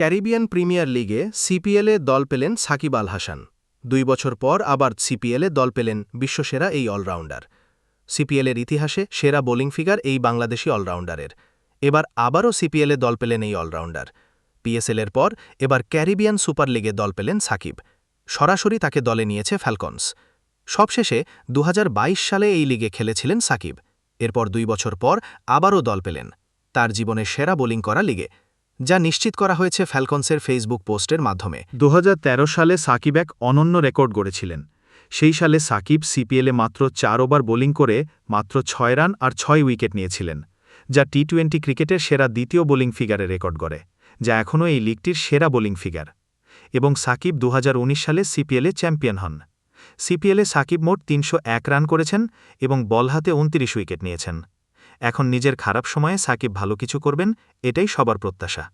Caribbean premier লিগে সিপিএলে দল পেলেন সাকিব আল হাসান। 2 বছর পর আবার সিপিএলে দল পেলেন বিশ্বসেরা এই অলরাউন্ডার। সিপিএলের ইতিহাসে সেরা বোলিং ফিগার এই বাংলাদেশি অলরাউন্ডারের। এবার আবারও সিপিএলে দল পেলেন এই অলরাউন্ডার। পিএসএলের পর এবার ক্যারিবিয়ান সুপার লিগে দল পেলেন সাকিব। সরাসরি তাকে দলে নিয়েছে ফ্যালকনস। সবশেষে 2022 সালে এই লিগে খেলেছিলেন সাকিব। এরপর 2 বছর পর আবারও দল পেলেন তার জীবনের সেরা বোলিং করা লিগে, যা নিশ্চিত করা হয়েছে ফ্যালকনসের ফেসবুক পোস্টের মাধ্যমে। 2013 সালে সাকিব এক অনন্য রেকর্ড গড়েছিলেন। সেই সালে সাকিব সিপিএলে মাত্র 4 ওভার বোলিং করে মাত্র 6 রান আর 6 উইকেট নিয়েছিলেন, যা টি-20 ক্রিকেটের সেরা দ্বিতীয় বোলিং ফিগারে রেকর্ড গড়ে, যা এখনও এই লিগটির সেরা বোলিং ফিগার। এবং সাকিব 2019 সালে সিপিএলে চ্যাম্পিয়ন হন। সিপিএলে সাকিব মোট 301 রান করেছেন এবং বল হাতে 29 উইকেট নিয়েছেন। এখন নিজের খারাপ সময়ে সাকিব ভালো কিছু করবেন, এটাই সবার প্রত্যাশা।